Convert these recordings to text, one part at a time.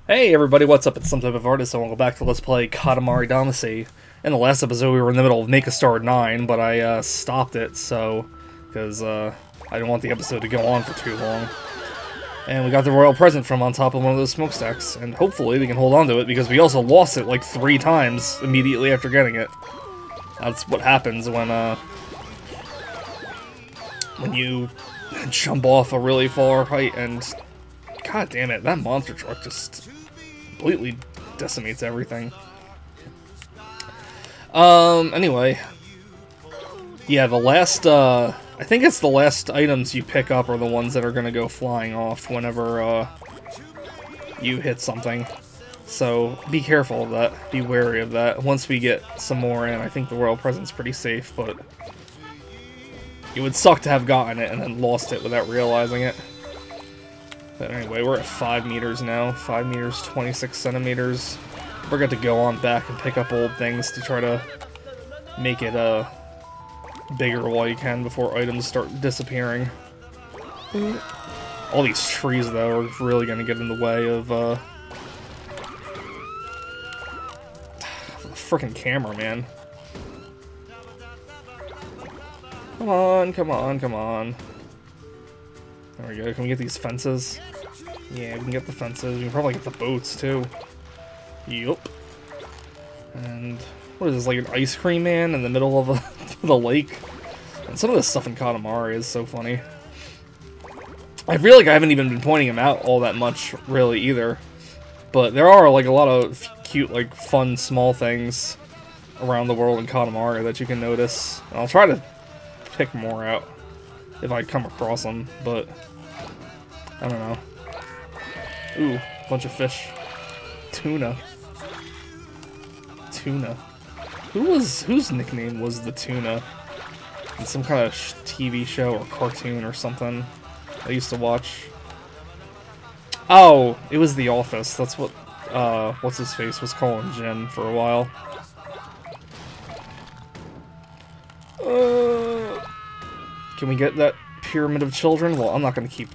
Hey everybody, what's up? It's Some Type of Artist, and welcome back to Let's Play Katamari Damacy. In the last episode, we were in the middle of Make a Star 9, but I stopped it, because I didn't want the episode to go on for too long. And we got the royal present from on top of one of those smokestacks, and hopefully we can hold on to it, because we also lost it like 3 times immediately after getting it. That's what happens when you jump off a really far height, and god damn it, that monster truck just completely decimates everything. Anyway. Yeah, the last, I think it's the last items you pick up are the ones that are gonna go flying off whenever, you hit something. So, be careful of that. Be wary of that. Once we get some more in, I think the royal present's pretty safe, but it would suck to have gotten it and then lost it without realizing it. But anyway, we're at 5 meters now. 5 meters, 26 centimeters. Forget to go on back and pick up old things to try to make it bigger while you can before items start disappearing. All these trees, though, are really going to get in the way of the frickin' camera, man. Come on, come on, come on. There we go. Can we get these fences? Yeah, we can get the fences. We can probably get the boats, too. Yup. And what is this, like an ice cream man in the middle of the lake? And some of this stuff in Katamari is so funny. I feel like I haven't even been pointing them out all that much, really, either. But there are, like, a lot of cute, like, fun, small things around the world in Katamari that you can notice. And I'll try to pick more out if I come across them, but I don't know. Ooh, bunch of fish. Tuna. Tuna. Whose nickname was the Tuna? In some kind of TV show or cartoon or something I used to watch. Oh, it was The Office. That's what what's his face was calling Jim for a while. Can we get that pyramid of children? Well, I'm not going to keep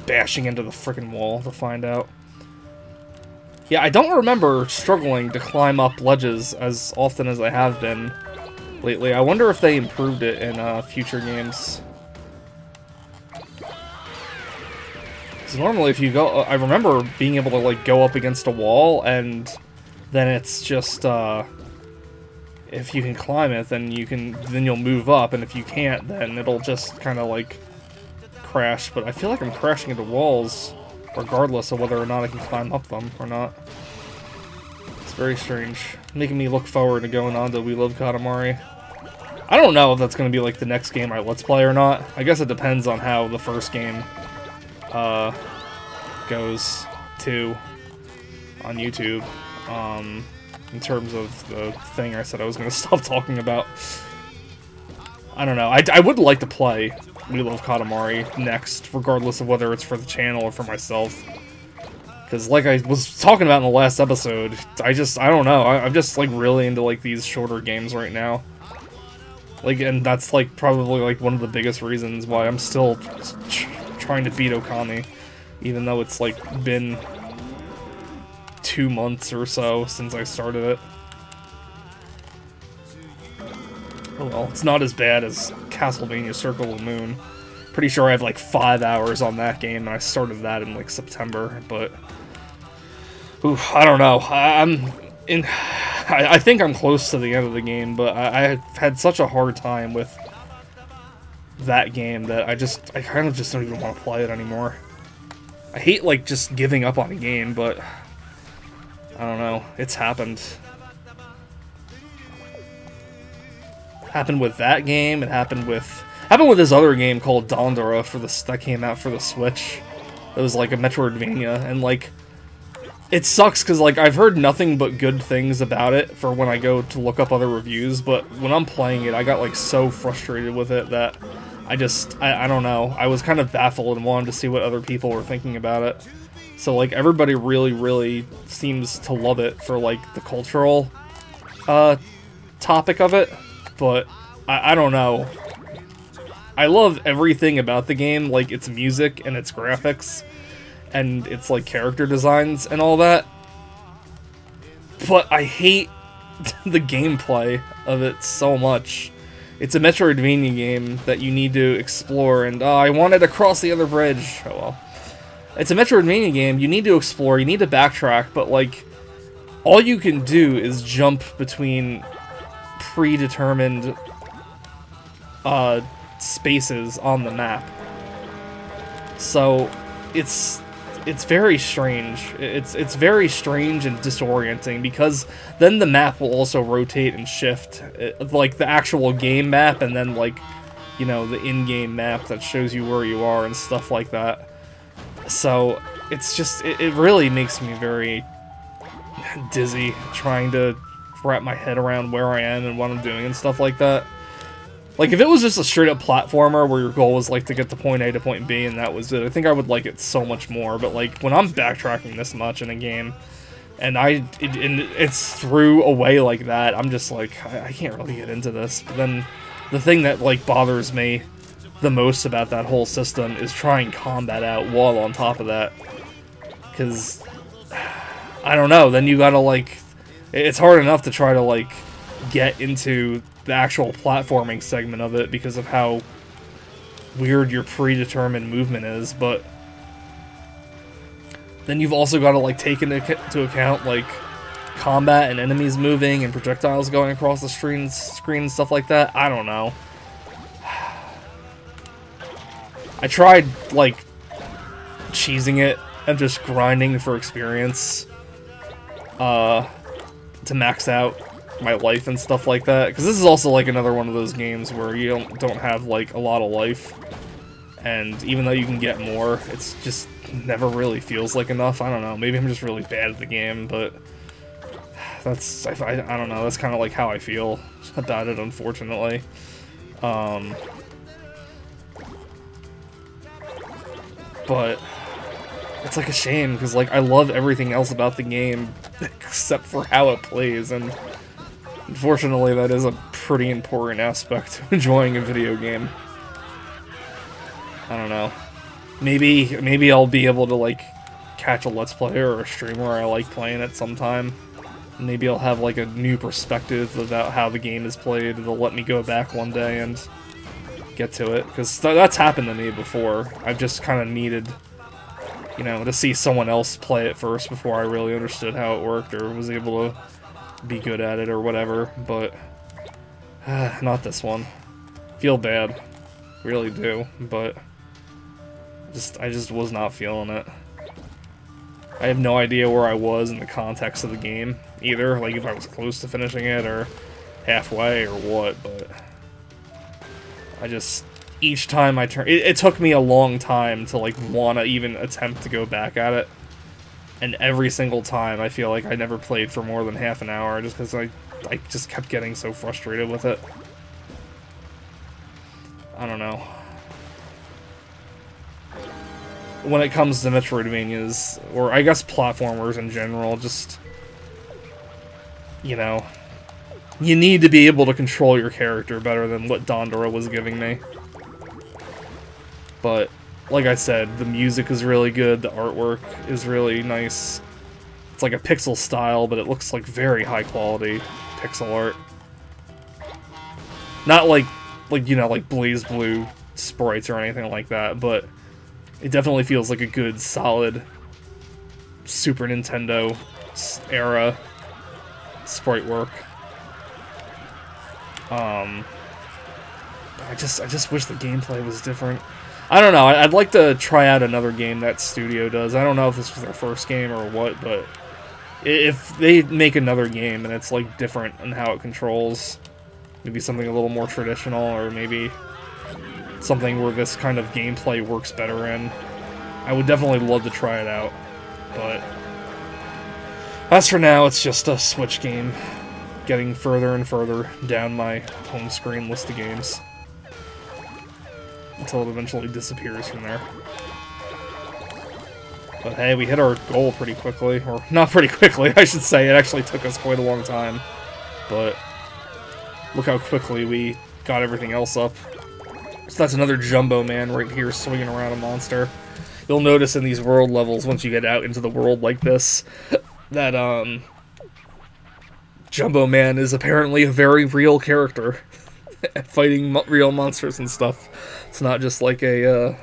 bashing into the frickin' wall to find out. Yeah, I don't remember struggling to climb up ledges as often as I have been lately. I wonder if they improved it in future games. Because normally if you go... I remember being able to, like, go up against a wall, and then it's just, if you can climb it, then you'll move up, and if you can't, then it'll just kind of like crash. But I feel like I'm crashing into walls, regardless of whether or not I can climb up them or not. It's very strange, making me look forward to going on to We Love Katamari. I don't know if that's going to be like the next game I Let's Play or not. I guess it depends on how the first game goes too on YouTube. In terms of the thing I said I was going to stop talking about. I don't know. I would like to play We Love Katamari next, regardless of whether it's for the channel or for myself. Because like I was talking about in the last episode, I don't know. I'm just like really into like these shorter games right now. Like, and that's like probably like one of the biggest reasons why I'm still trying to beat Okami. Even though it's like been 2 months or so since I started it. Oh well, it's not as bad as Castlevania Circle of the Moon. Pretty sure I have like 5 hours on that game, and I started that in like September, but... Oof, I don't know. I think I'm close to the end of the game, but I've had such a hard time with that game that I kind of just don't even want to play it anymore. I hate like just giving up on a game, but I don't know. It's happened. Happened with that game. It happened with this other game called Dandara that came out for the Switch. It was like a Metroidvania, and like it sucks because like I've heard nothing but good things about it for when I go to look up other reviews, but when I'm playing it, I got like so frustrated with it that I don't know. I was kind of baffled and wanted to see what other people were thinking about it. So, like, everybody really, really seems to love it for, like, the cultural, topic of it, but I don't know. I love everything about the game, like its music and its graphics, and its like character designs and all that. But I hate the gameplay of it so much. It's a Metroidvania game that you need to explore, and I wanted to cross the other bridge. Oh well. It's a Metroidvania game, you need to explore, you need to backtrack, but like, all you can do is jump between predetermined spaces on the map. So it's very strange. It's very strange and disorienting, because then the map will also rotate and shift, like the actual game map, and then like, you know, the in-game map that shows you where you are and stuff like that. So it's just, it really makes me very dizzy trying to wrap my head around where I am and what I'm doing and stuff like that. Like, if it was just a straight-up platformer where your goal was, like, to get to point A to point B and that was it, I think I would like it so much more. But, like, when I'm backtracking this much in a game, and it's through a way like that, I'm just like, I can't really get into this. But then, the thing that, like, bothers me the most about that whole system is trying combat out while on top of that. Because, I don't know, then you gotta, like, it's hard enough to try to, like, get into the actual platforming segment of it because of how weird your predetermined movement is, but then you've also got to like take into account like combat and enemies moving and projectiles going across the screen and stuff like that. I don't know. I tried like cheesing it and just grinding for experience to max out my life and stuff like that, because this is also like another one of those games where you don't have like a lot of life, and even though you can get more, it's just never really feels like enough. I don't know, maybe I'm just really bad at the game, but that's, I don't know, that's kind of like how I feel about it, unfortunately. But it's like a shame, because like I love everything else about the game except for how it plays, and unfortunately, that is a pretty important aspect to enjoying a video game. I don't know. Maybe I'll be able to, like, catch a Let's Player or a streamer I like playing it sometime. Maybe I'll have, like, a new perspective about how the game is played. It'll let me go back one day and get to it. Because that's happened to me before. I've just kind of needed, you know, to see someone else play it first before I really understood how it worked or was able to be good at it or whatever, but not this one. Feel bad, really do, but I just was not feeling it. I have no idea where I was in the context of the game either, like if I was close to finishing it or halfway or what, but I just, each time I turn, it took me a long time to like want to even attempt to go back at it. And every single time, I feel like I never played for more than half an hour, just because I just kept getting so frustrated with it. I don't know. When it comes to Metroidvanias, or I guess platformers in general, just, you know, you need to be able to control your character better than what Dandara was giving me. But like I said, the music is really good, the artwork is really nice. It's like a pixel style, but it looks like very high quality pixel art. Not like you know, like Blaze Blue sprites or anything like that, but it definitely feels like a good, solid Super Nintendo era sprite work. I just wish the gameplay was different. I don't know, I'd like to try out another game that studio does. I don't know if this was their first game or what, but if they make another game and it's like different in how it controls, maybe something a little more traditional, or maybe something where this kind of gameplay works better in, I would definitely love to try it out. But as for now, it's just a Switch game, getting further and further down my home screen list of games, until it eventually disappears from there. But hey, we hit our goal pretty quickly. Or, not pretty quickly, I should say. It actually took us quite a long time. But look how quickly we got everything else up. So that's another Jumbo Man right here swinging around a monster. You'll notice in these world levels, once you get out into the world like this, that, Jumbo Man is apparently a very real character. Fighting real monsters and stuff. It's not just like a,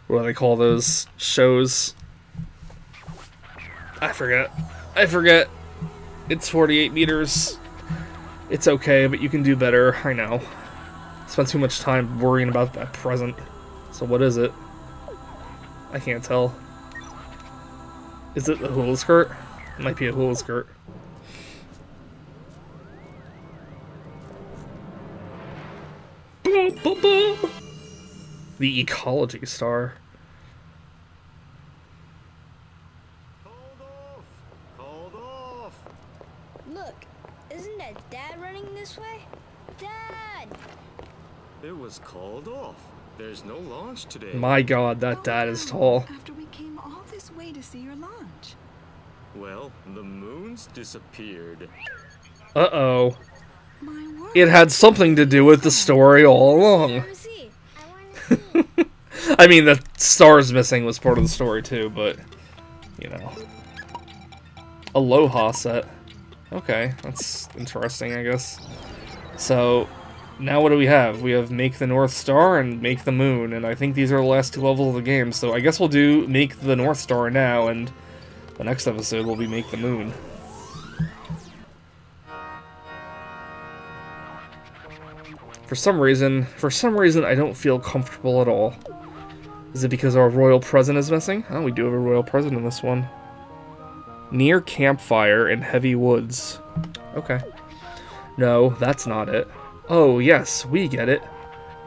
what do they call those shows? I forget. It's 48 meters. It's okay, but you can do better. I know. Spent too much time worrying about that present. So what is it? I can't tell. Is it a hula skirt? It might be a hula skirt. The ecology star. Hold off! Look, isn't that Dad running this way? Dad! It was called off. There's no launch today. My God, that dad is tall. After we came all this way to see your launch. Well, the moon's disappeared. Uh-oh. My word. It had something to do with the story all along. I mean, the stars missing was part of the story too, but, you know. Aloha set. Okay, that's interesting, I guess. So, now what do we have? We have Make the North Star and Make the Moon, and I think these are the last two levels of the game, so I guess we'll do Make the North Star now, and the next episode will be Make the Moon. For some reason, I don't feel comfortable at all. Is it because our royal present is missing? Oh, we do have a royal present in this one. Near campfire in heavy woods. Okay. No, that's not it. Oh, yes, we get it.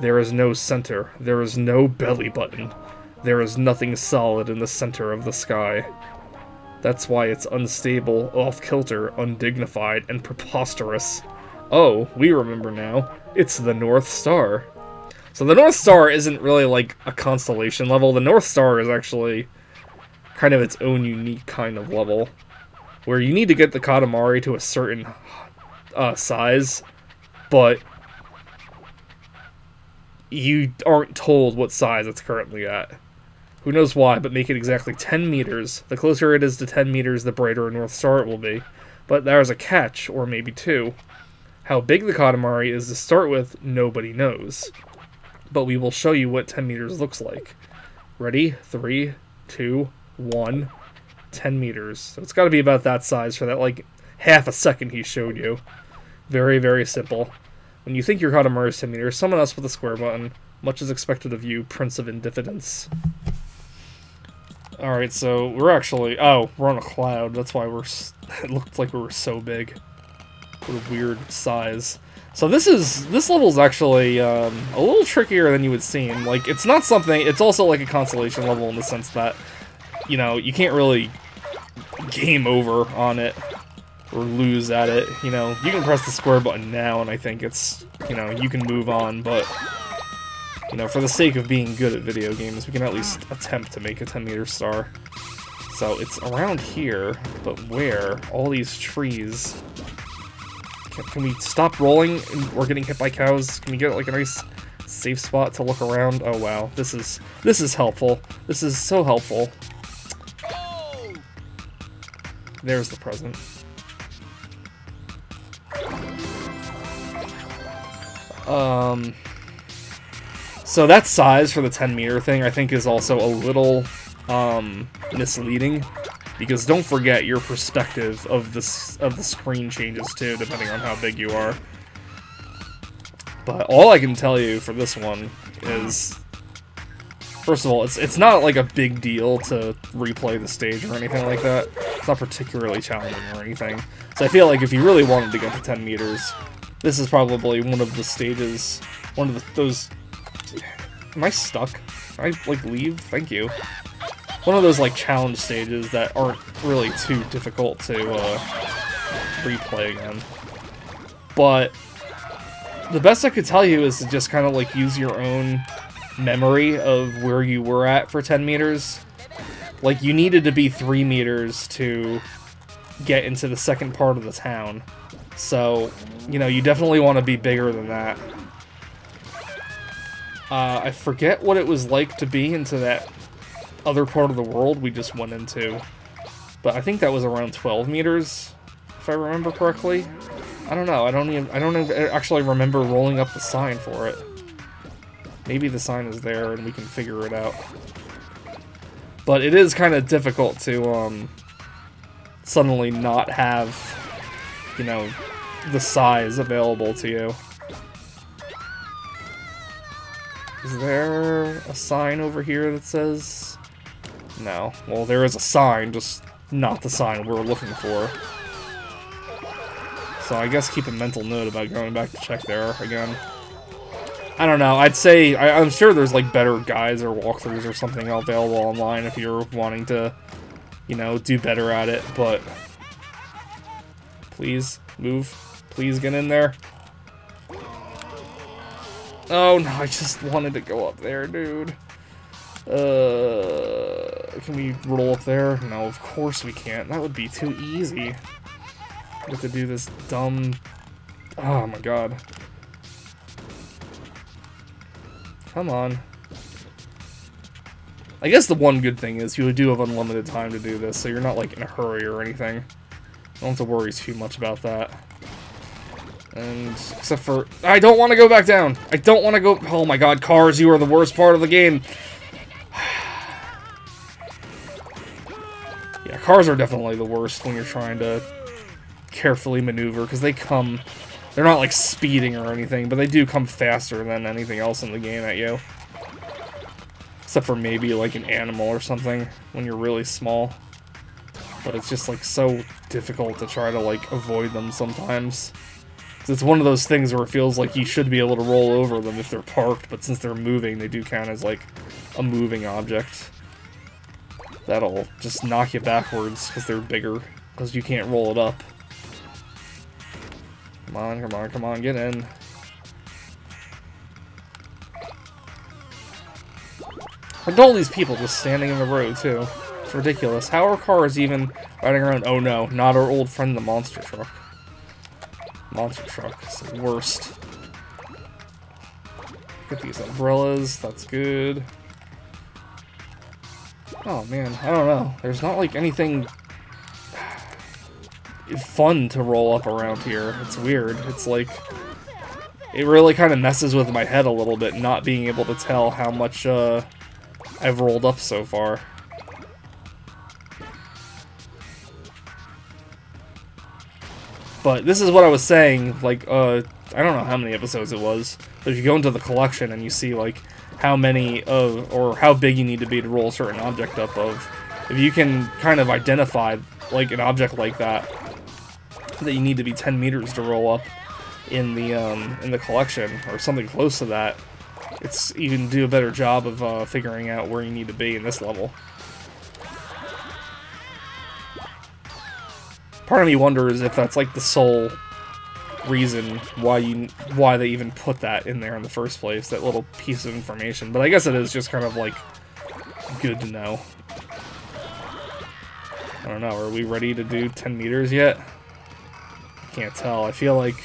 There is no center. There is no belly button. There is nothing solid in the center of the sky. That's why it's unstable, off-kilter, undignified, and preposterous. Oh, we remember now. It's the North Star. So the North Star isn't really like a constellation level. The North Star is actually kind of its own unique kind of level, where you need to get the Katamari to a certain size, but you aren't told what size it's currently at. Who knows why, but make it exactly 10 meters. The closer it is to 10 meters, the brighter a North Star it will be. But there's a catch, or maybe two. How big the Katamari is to start with, nobody knows. But we will show you what 10 meters looks like. Ready? 3, 2, 1. 10 meters. So it's got to be about that size for that, like, half a second he showed you. Very, very simple. When you think your Katamari is 10 meters, summon us with a square button. Much is expected of you, Prince of Indifidence. Alright, so we're actually... Oh, we're on a cloud. That's why we're... It looked like we were so big. What a weird size. So this level's actually a little trickier than you would seem. Like, it's not something... It's also like a constellation level in the sense that, you know, you can't really game over on it or lose at it. You know, you can press the square button now and I think it's, you know, you can move on, but, you know, for the sake of being good at video games, we can at least attempt to make a 10-meter star. So it's around here, but where? All these trees... Can we stop rolling? We're getting hit by cows. Can we get like a nice safe spot to look around? Oh wow, this is helpful. This is so helpful. There's the present. So that size for the 10-meter thing I think is also a little misleading. Because don't forget, your perspective of the screen changes too, depending on how big you are. But all I can tell you for this one is, first of all, it's not like a big deal to replay the stage or anything like that. It's not particularly challenging or anything. So I feel like if you really wanted to get to 10 meters, this is probably one of the stages, one of those... Am I stuck? Can I, like, leave? Thank you. One of those, like, challenge stages that aren't really too difficult to replay again. But the best I could tell you is to just kind of, like, use your own memory of where you were at for 10 meters. Like, you needed to be 3 meters to get into the second part of the town. So, you know, you definitely want to be bigger than that. I forget what it was like to be into that other part of the world we just went into. But I think that was around 12 meters, if I remember correctly. I don't know. I don't even actually remember rolling up the sign for it. Maybe the sign is there and we can figure it out. But it is kind of difficult to suddenly not have, you know, the size available to you. Is there a sign over here that says... No. Well, there is a sign, just not the sign we're looking for. So I guess keep a mental note about going back to check there again. I don't know, I'd say... I'm sure there's, like, better guides or walkthroughs or something available online if you're wanting to, you know, do better at it, but... Please, move. Please get in there. Oh, no, I just wanted to go up there, dude. Can we roll up there? No, of course we can't. That would be too easy. We have to do this dumb... Oh, my God. Come on. I guess the one good thing is you do have unlimited time to do this, so you're not, like, in a hurry or anything. Don't have to worry too much about that. And, except for... I don't want to go back down! I don't want to go... Oh my god, cars, you are the worst part of the game! Yeah, cars are definitely the worst when you're trying to carefully maneuver, because they come... They're not, like, speeding or anything, but they do come faster than anything else in the game at you. Except for maybe, like, an animal or something, when you're really small. But it's just, like, so difficult to try to, like, avoid them sometimes. It's one of those things where it feels like you should be able to roll over them if they're parked, but since they're moving, they do count as, like, a moving object. That'll just knock you backwards, because they're bigger, because you can't roll it up. Come on, come on, come on, get in. Look at all these people just standing in the road, too. It's ridiculous. How are cars even riding around? Oh no, not our old friend, the monster truck. Monster truck is the worst. Get these umbrellas, that's good. Oh man, I don't know. There's not like anything fun to roll up around here. It's weird. It's like, it really kind of messes with my head a little bit, not being able to tell how much I've rolled up so far. But this is what I was saying, like, I don't know how many episodes it was, but if you go into the collection and you see, like, how many of, or how big you need to be to roll a certain object up of, if you can kind of identify, like, an object like that, that you need to be 10 meters to roll up in the collection, or something close to that, you can do a better job of figuring out where you need to be in this level. Part of me wonders if that's like the sole reason why they even put that in there in the first place, that little piece of information. But I guess it is just kind of like good to know. I don't know, are we ready to do 10 meters yet? Can't tell. I feel like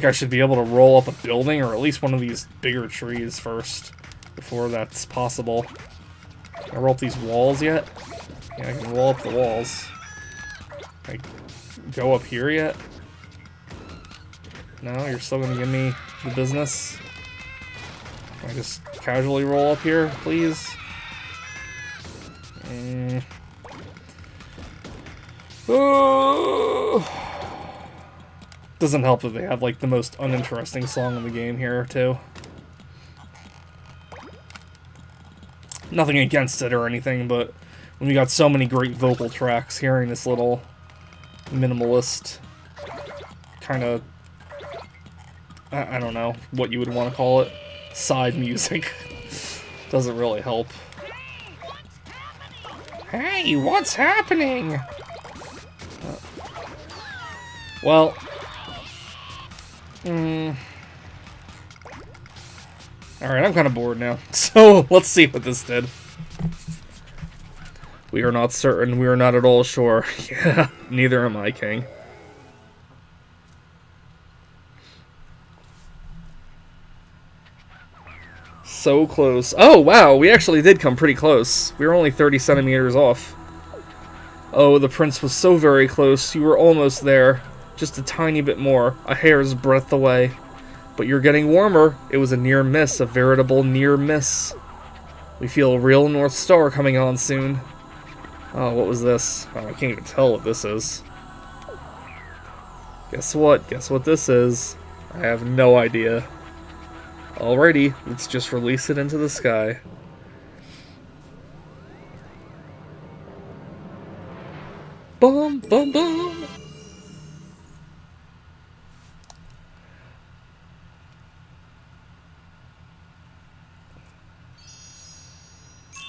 I should be able to roll up a building or at least one of these bigger trees first before that's possible. Can I roll up these walls yet? Yeah, I can roll up the walls. Can I go up here yet? No, you're still gonna give me the business? Can I just casually roll up here, please? Doesn't help that they have like the most uninteresting song in the game here too. Nothing against it or anything, but when we got so many great vocal tracks, hearing this little minimalist kind of, I don't know what you would want to call it, side music doesn't really help. Hey, what's happening? Well, alright, I'm kind of bored now, so let's see what this did. We are not certain, we are not at all sure. Yeah, neither am I, King. So close. Oh, wow, we actually did come pretty close. We were only 30 centimeters off. Oh, the prince was so very close. You were almost there. Just a tiny bit more. A hair's breadth away. But you're getting warmer. It was a near miss. A veritable near miss. We feel a real North Star coming on soon. Oh, what was this? Oh, I can't even tell what this is. Guess what? Guess what this is? I have no idea. Alrighty, let's just release it into the sky. Boom, boom, boom!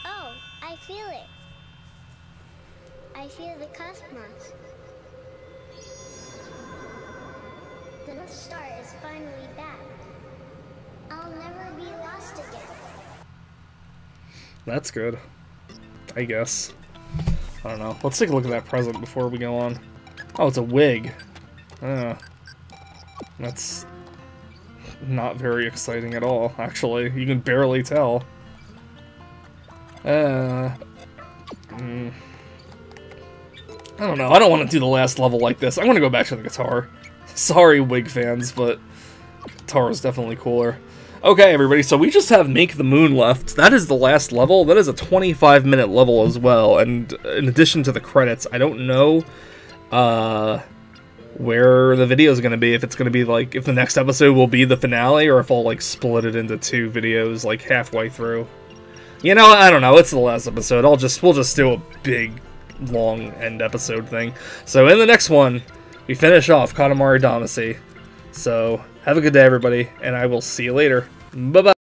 Oh, I feel it. I feel the cosmos. The North Star is finally back. I'll never be lost again. That's good. I guess. I don't know. Let's take a look at that present before we go on. Oh, it's a wig. That's not very exciting at all, actually. You can barely tell. I don't know. I don't want to do the last level like this. I want to go back to the guitar. Sorry, wig fans, but guitar is definitely cooler. Okay, everybody, so we just have Make the Moon left. That is the last level. That is a 25-minute level as well, and in addition to the credits, I don't know where the video is going to be. If it's going to be, like, if the next episode will be the finale, or if I'll, like, split it into 2 videos, like, halfway through. You know, I don't know. It's the last episode. We'll just do a big, long end episode thing. So in the next one, we finish off Katamari Damacy. So have a good day, everybody, and I will see you later. Bye-bye.